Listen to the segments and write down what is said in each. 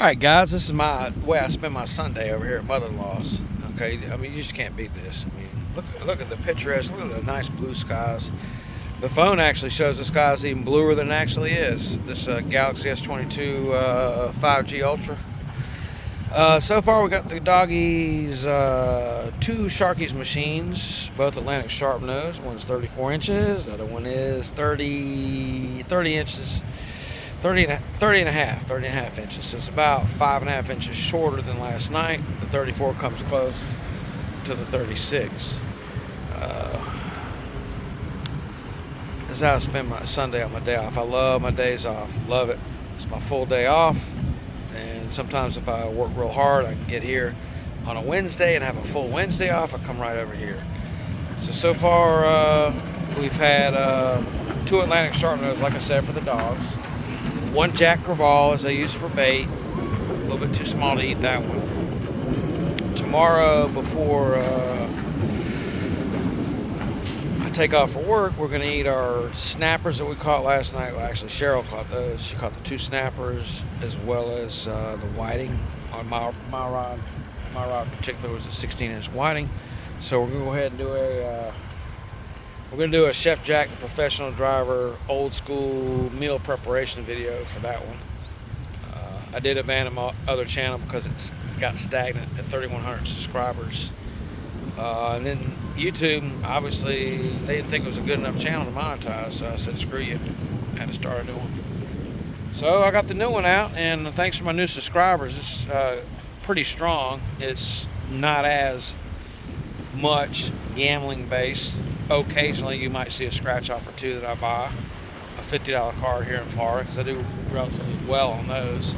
Alright guys, this is my way I spend my Sunday over here at mother-in-law's. Okay, I mean, you just can't beat this. I mean, look at the picturesque, look at the nice blue skies. The phone actually shows the skies even bluer than it actually is. This Galaxy S22 5G Ultra. So far we got the doggies, 2 Sharkies machines, both Atlantic sharp nose. One's 34 inches, the other one is 30 inches. 30 and a half inches. So it's about 5.5 inches shorter than last night. The 34 comes close to the 36. This is how I spend my Sunday on my day off. I love my days off. Love it. It's my full day off. And sometimes if I work real hard, I can get here on a Wednesday and have a full Wednesday off. I come right over here. So far, we've had 2 Atlantic sharp nose, like I said, for the dogs. 1 Jack Crevalle, as I use for bait. A little bit too small to eat that one. Tomorrow, before I take off for work, we're going to eat our snappers that we caught last night. Well, actually, Cheryl caught those. She caught the 2 snappers, as well as the whiting on my rod. My rod in particular was a 16-inch whiting. So we're going to go ahead and do we're going to do a Chef Jack, the professional driver, old school meal preparation video for that one. I did abandon my other channel because it got stagnant at 3,100 subscribers. And then YouTube, obviously, they didn't think it was a good enough channel to monetize, so I said, screw you. I had to start a new one. So I got the new one out, and thanks to my new subscribers, it's pretty strong. It's not as much gambling based. Occasionally you might see a scratch off or 2 that I buy. A $50 card here in Florida, because I do relatively well on those.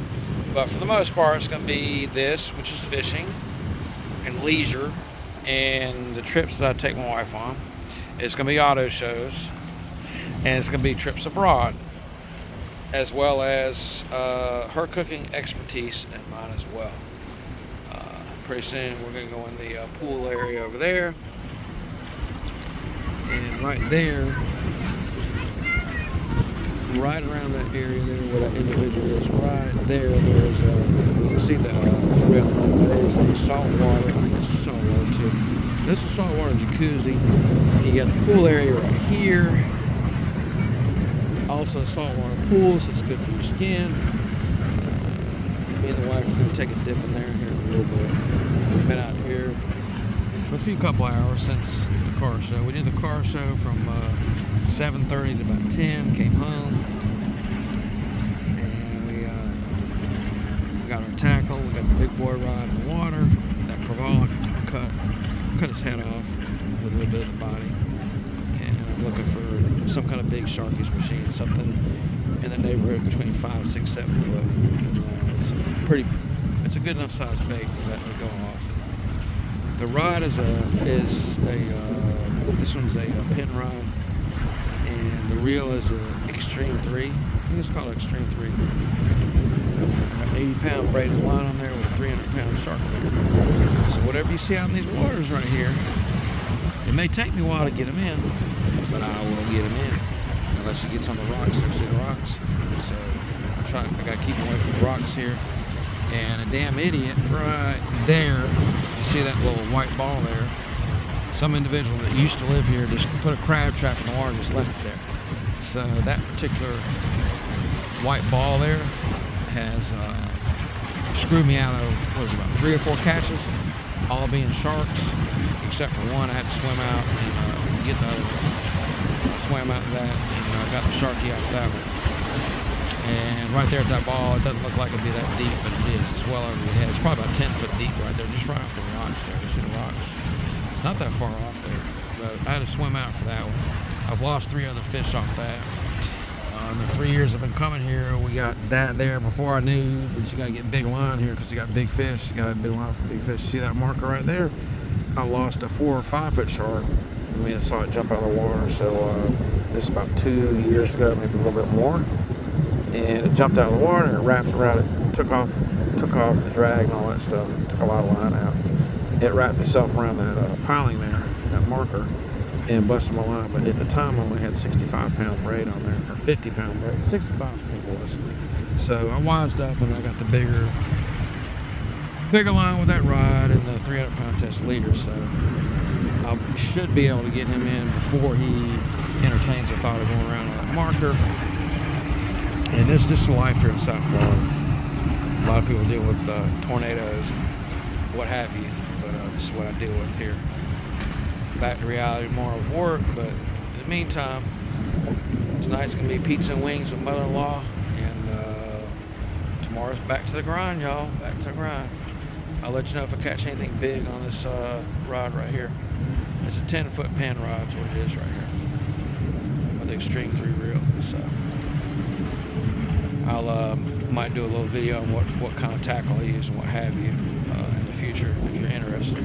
But for the most part, it's going to be this, which is fishing and leisure, and the trips that I take my wife on. It's going to be auto shows, and it's going to be trips abroad, as well as her cooking expertise and mine as well. Pretty soon we're going to go in the pool area over there. And right there, right around that area there where that individual is, right there, there's you can see the rail. That is a saltwater. It's saltwater too. This is a saltwater jacuzzi. You got the pool area right here. Also a saltwater pool, so it's good for your skin. Me and the wife are going to take a dip in there here in a little bit. We've been out here for a couple hours since the car show. We did the car show from 7:30 to about 10, came home, and we got our tackle. We got the big boy rod in the water. That Crevalle cut his head off with a little bit of the body. And I'm looking for some kind of big Sharkies machine, something in the neighborhood between 5, 6, 7 foot. And, it's a good enough size bait for that to go off. The rod is this one's a pin rod, and the reel is an Extreme 3. I think it's called Extreme 3. An 80-pound braided line on there with a 300-pound shark there. So whatever you see out in these waters right here, it may take me a while to get them in, but I will get them in. Unless he gets on the rocks, there, see the rocks? So I gotta keep away from the rocks here. And a damn idiot right there, you see that little white ball there? Some individual that used to live here just put a crab trap in the water and just left it there. So that particular white ball there has screwed me out of, what was it, about 3 or 4 catches, all being sharks, except for one. I had to swim out and get the other one. I swam out of that and I got the Sharky out of that one. And right there at that ball, it doesn't look like it'd be that deep, but it is. It's well over your head. It's probably about 10 foot deep right there, just right off the rocks there. You see the rocks? It's not that far off there, but I had to swim out for that one. I've lost 3 other fish off that. In the 3 years I've been coming here, we got that there before I knew that you got to get big line here because you got big fish. You got a big line for big fish. See that marker right there? I lost a 4 or 5 foot shark. I mean, I saw it jump out of the water. So this is about 2 years ago, maybe a little bit more. And it jumped out of the water and it wrapped around it, took off the drag and all that stuff, took a lot of line out. It wrapped itself around that piling there, that marker, and busted my line. But at the time I only had 65-pound braid on there, or 50-pound braid. 65 I think it was. So I wised up and I got the bigger line with that rod and the 300-pound test leader. So I should be able to get him in before he entertains the thought of going around on a marker. And this is just life here in South Florida. A lot of people deal with tornadoes, what have you, but this is what I deal with here. Back to reality tomorrow with work, but in the meantime, tonight's gonna be pizza and wings with mother-in-law, and tomorrow's back to the grind, y'all. Back to the grind. I'll let you know if I catch anything big on this rod right here. It's a 10-foot pen rod, is what it is right here, with the Extreme 3 reel. So I'll might do a little video on what kind of tackle I use and what have you in the future if you're interested.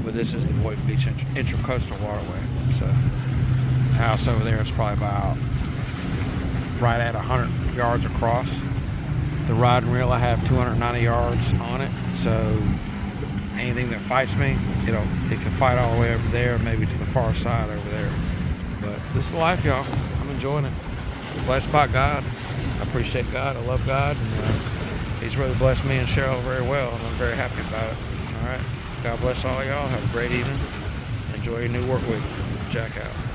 But this is the Boynton Beach Intracoastal Waterway. So the house over there is probably about right at 100 yards across. The rod and reel, I have 290 yards on it. So anything that fights me, it can fight all the way over there, maybe to the far side over there. But this is life, y'all. I'm enjoying it. Blessed by God. I appreciate God. I love God. And, He's really blessed me and Cheryl very well, and I'm very happy about it. All right. God bless all y'all. Have a great evening. Enjoy your new work week. Jack out.